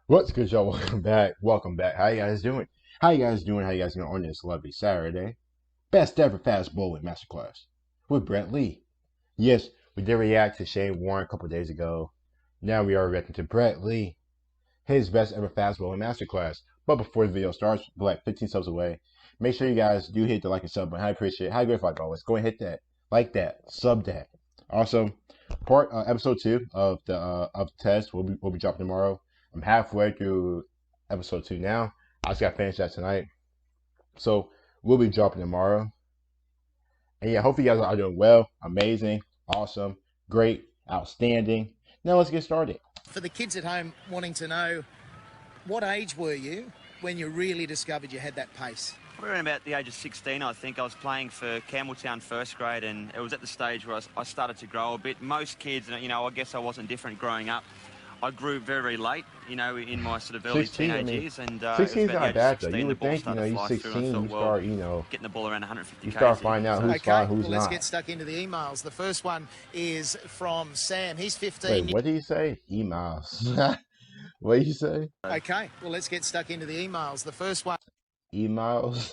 What's good, y'all? Welcome back. Welcome back. How you guys doing? How you guys doing? How you guys doing on this lovely Saturday? Best ever fast bowling masterclass with brettlee. Yes, we did react to Shane Warne a couple days ago. Now we are reacting to brettlee, his best ever fast bowling masterclass. But before the video starts, we're like 15 subs away. Make sure you guys do hit the like and sub button. I appreciate it. How good like always. Go and hit that, like that, sub that. Also, episode 2 of the test will be dropping tomorrow. I'm halfway through episode 2 now. I just got to finish that tonight. So we'll be dropping tomorrow. And yeah, hopefully you guys are doing well, amazing, awesome, great, outstanding. Now let's get started. For the kids at home wanting to know, what age were you when you really discovered you had that pace? Around about the age of 16, I think. I was playing for Campbelltown first grade, and it was at the stage where I started to grow a bit. Most kids, I guess I wasn't different growing up. I grew very, very late, in my sort of early 16, teenage years. And 16 is not bad, though. You the would ball think, started to you're fly 16, through, and I you thought, start, getting the ball around 150 you start finding out who's fine, who's let's not. get stuck into the emails. The first one is from Sam. He's 15. Wait, what did you say? Emails. What did you say? Okay, well, let's get stuck into the emails. The first one Emails.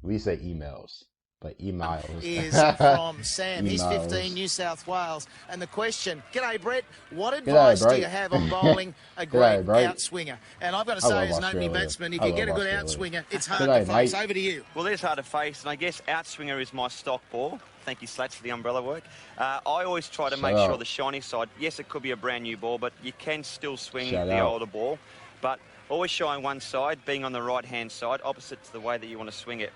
We say emails, but emails is from Sam. He's 15, New South Wales. And the question, g'day, Brett. What advice do you have on bowling a great outswinger? And I've got to say, as an opening batsman, if you get a good outswinger, it's hard to face. Over to you. Well, it is hard to face, and I guess outswinger is my stock ball. Thank you, Slats, for the umbrella work. I always try to make sure the shiny side, yes, it could be a brand new ball, but you can still swing the older ball. But always showing one side, being on the right-hand side, opposite to the way that you want to swing it.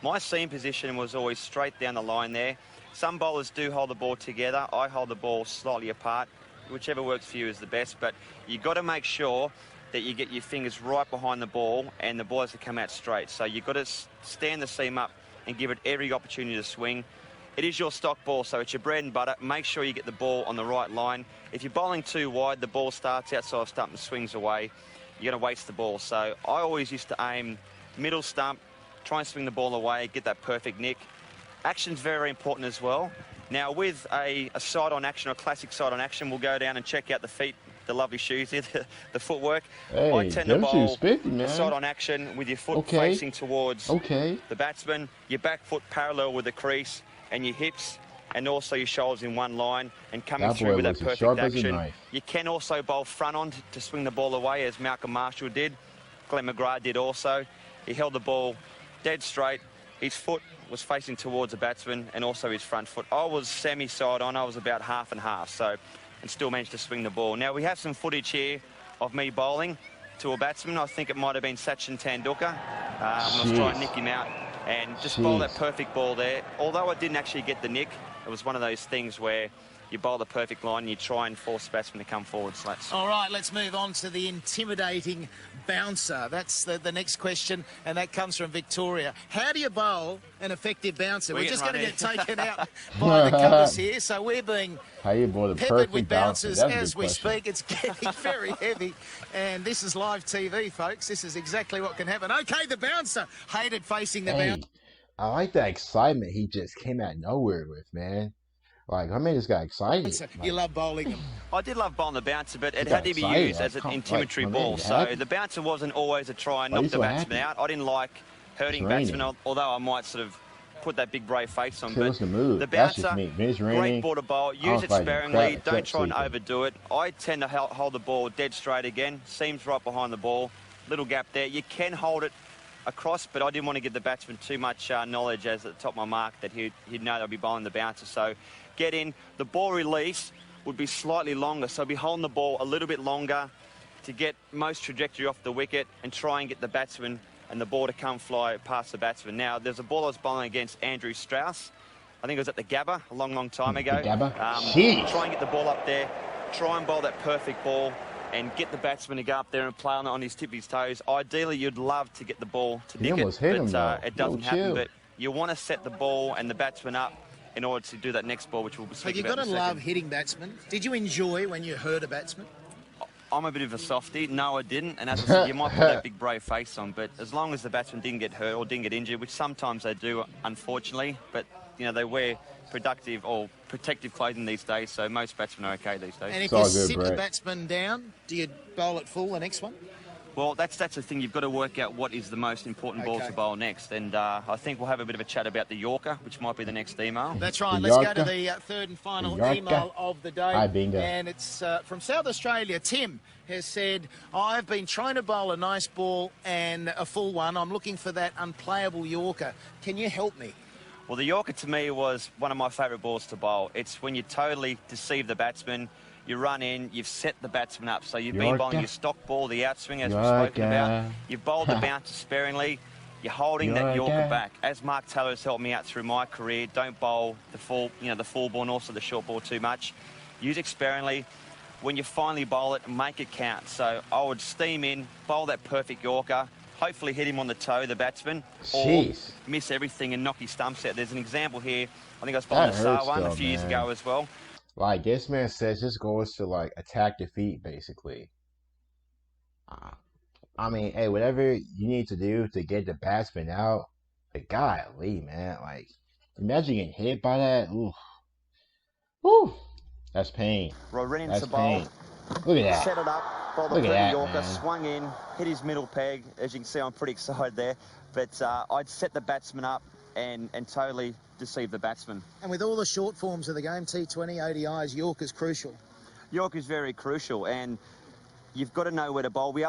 My seam position was always straight down the line there. Some bowlers do hold the ball together. I hold the ball slightly apart. Whichever works for you is the best, but you've got to make sure that you get your fingers right behind the ball and the ball has to come out straight. So you've got to stand the seam up and give it every opportunity to swing. It is your stock ball, so it's your bread and butter. Make sure you get the ball on the right line. If you're bowling too wide, the ball starts outside of stump and swings away. You're going to waste the ball. So I always used to aim middle stump, try and swing the ball away, get that perfect nick. Action's very important as well. Now, with a side-on action, or classic side-on action, we'll go down and check out the feet, the lovely shoes here, the footwork. Hey, I tend to bowl 50, a side-on action with your foot facing towards the batsman, your back foot parallel with the crease, and your hips, and also your shoulders in one line, and coming through with that perfect action. You can also bowl front-on to swing the ball away, as Malcolm Marshall did. Glenn McGrath did also. He held the ball dead straight. His foot was facing towards the batsman, and also his front foot. I was semi-side on. I was about half and half, and still managed to swing the ball. Now, we have some footage here of me bowling to a batsman. I think it might have been Sachin Tendulkar. I was trying to nick him out and just bowl that perfect ball there. Although I didn't actually get the nick, it was one of those things where you bowl the perfect line and you try and force the batsman to come forward, Slats. All right, let's move on to the intimidating bouncer. That's the next question, and that comes from Victoria. How do you bowl an effective bouncer? We're just going to get taken out by the covers here, so we're being peppered with bouncers as we speak. It's getting very heavy, and this is live TV, folks. This is exactly what can happen. Okay, the bouncer. Hated facing the bouncer. I like that excitement he just came out of nowhere with, man. Like, I just got excited. You love bowling them. I did love bowling the bouncer, but it had to be used as an intimidatory ball. So the bouncer wasn't always a try and knock the batsman out. I didn't like hurting batsmen, although I might sort of put that big brave face on. But the bouncer, great ball to bowl. Use it sparingly. Don't try and overdo it. I tend to hold the ball dead straight again. Seams right behind the ball. Little gap there. You can hold it across, but I didn't want to give the batsman too much knowledge as at the top of my mark that he'd know they'll be bowling the bouncer. So get in. The ball release would be slightly longer, so I'd be holding the ball a little bit longer to get most trajectory off the wicket and try and get the batsman and the ball to come fly past the batsman. Now, there's a ball I was bowling against Andrew Strauss. I think it was at the Gabba a long, long time ago. Try and get the ball up there, try and bowl that perfect ball and get the batsman to go up there and play on his tip of his toes. Ideally, you'd love to get the ball to nick it, but it doesn't happen. But you want to set the ball and the batsman up in order to do that next ball, which we'll be speaking about in a second. You've got to love hitting batsmen. Did you enjoy when you hurt a batsman? I'm a bit of a softie. No, I didn't. And as I said, you might put that big brave face on, but as long as the batsman didn't get hurt or didn't get injured, which sometimes they do, unfortunately, but they wear productive or protective clothing these days, so most batsmen are okay these days. And if you sit the batsman down, do you bowl it full the next one? Well, that's the thing. You've got to work out what is the most important ball to bowl next. And I think we'll have a bit of a chat about the Yorker, which might be the next email. That's right. Let's go to the third and final email of the day. And it's from South Australia. Tim has said, I've been trying to bowl a nice ball and a full one. I'm looking for that unplayable Yorker. Can you help me? Well, the Yorker to me was one of my favourite balls to bowl. It's when you totally deceive the batsman. You run in, you've set the batsman up. So you've been bowling your stock ball, the outswing, as we've spoken about. You've bowled the bouncer sparingly. You're holding that Yorker back. As Mark Taylor has helped me out through my career, don't bowl the full, the full ball and also the short ball too much. Use it sparingly. When you finally bowl it, make it count. So I would steam in, bowl that perfect Yorker, hopefully hit him on the toe, the batsman, or miss everything and knock his stumps out. There's an example here. I think I was bowling the Sar one a few years ago as well. Like this man says, this goes to like attack defeat, basically. I mean, hey, whatever you need to do to get the batsman out, but golly, man, like imagine getting hit by that. Ooh, ooh, that's pain. That's pain. Look at that. Set it up, bowled the pretty Yorker, swung in, hit his middle peg. As you can see, I'm pretty excited there. But I'd set the batsman up and totally deceive the batsman. And with all the short forms of the game, T20, ODIs, Yorker's crucial. Yorker's very crucial, and you've got to know where to bowl. We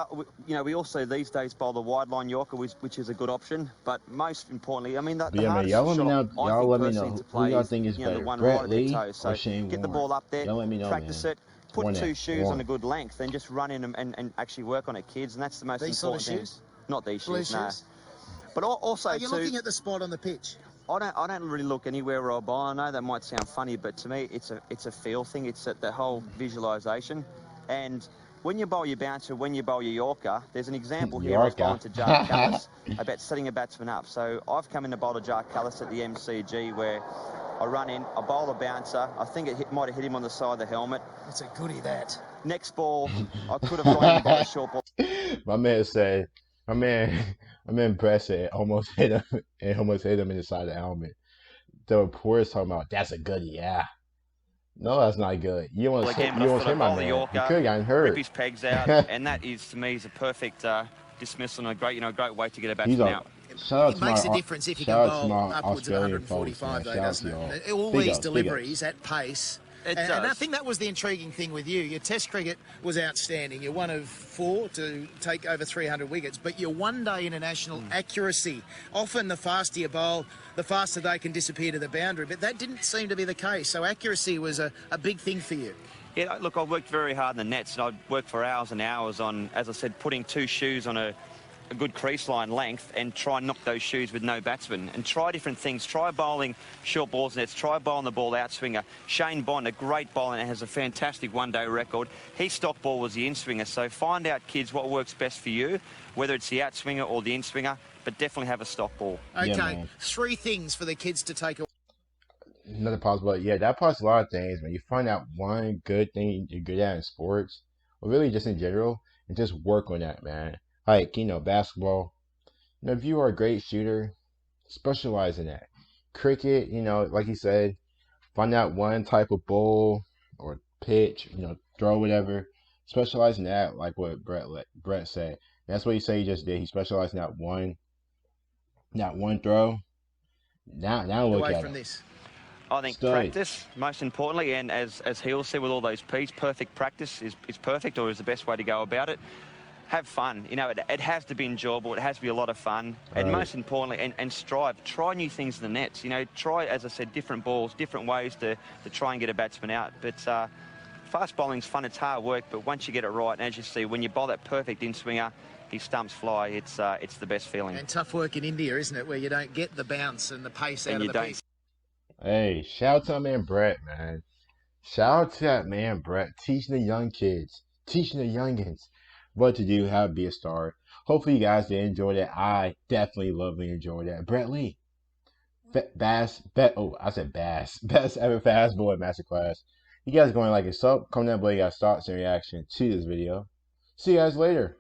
also these days bowl the wide line Yorker, which is a good option. But most importantly, I mean, the hardest shot I think personally to play is the one right at the toe. So get the ball up there, practice it. Put two shoes on a good length, and just run in and actually work on it, kids. And that's the most important thing. These sort of shoes? Not these shoes, no. But also, are you looking at the spot on the pitch? I don't really look anywhere where I bowl. I know that might sound funny, but to me, it's a feel thing. It's the whole visualisation. And when you bowl your bouncer, when you bowl your Yorker, there's an example here. I was bowling to Jar Callis about setting a batsman up. So I've come in to bowl to Jar Callis at the MCG where I run in, I bowl a bouncer. I think it might have hit him on the side of the helmet. It's a goodie, that. Next ball, I could have gone in by a short ball. My man said, my man Brett said almost hit him in the side of the helmet. The reporter's talking about that's a goodie, yeah. No, that's not good. You want to hit my man. You could have gotten hurt. Rip his pegs out, and that is to me is a perfect dismissal and a great way to get a batsman out. It makes a difference if you can bowl upwards of 145, though, doesn't it? All these deliveries at pace. And I think that was the intriguing thing with you. Your Test cricket was outstanding. You're one of 4 to take over 300 wickets, but your one-day international accuracy, often the faster you bowl, the faster they can disappear to the boundary, but that didn't seem to be the case. So accuracy was a big thing for you. Yeah, look, I worked very hard in the nets, and I worked for hours and hours on, as I said, putting two shoes on a good crease line length and try and knock those shoes with no batsman and try different things. Try bowling short balls nets, try bowling the ball outswinger. Shane Bond, a great bowler and has a fantastic one-day record. His stock ball was the in-swinger. So find out, kids, what works best for you, whether it's the outswinger or the in-swinger, but definitely have a stock ball. Okay, 3 things for the kids to take away. Another possible, that part's a lot of things, man. You find out one good thing you're good at in sports, or really just in general, and just work on that, man. Like, basketball, if you are a great shooter, specialize in that. Cricket, like you said, find out one type of ball or pitch, throw, whatever. Specialize in that, like what Brett said. That's what he just did. He specialized in that one throw. Now look at it. I think practice, most importantly, and as Heel said with all those P's, perfect practice is perfect, or is the best way to go about it. Have fun. It has to be enjoyable. It has to be a lot of fun. And most importantly, and strive. Try new things in the nets. Try, as I said, different balls, different ways to try and get a batsman out. But fast bowling's fun. It's hard work. But once you get it right, and as you see, when you bowl that perfect in-swinger, his stumps fly. It's the best feeling. And tough work in India, isn't it, where you don't get the bounce and the pace out of the piece. Hey, shout out to my man Brett, man. Shout out to that man Brett, teaching the young kids, teaching the youngins what to do, how to be a star. Hopefully you guys did enjoy that. I definitely love and enjoy that. Brett Lee, best ever fast boy Masterclass. You guys going to like it, so comment down below your thoughts and reaction to this video. See you guys later.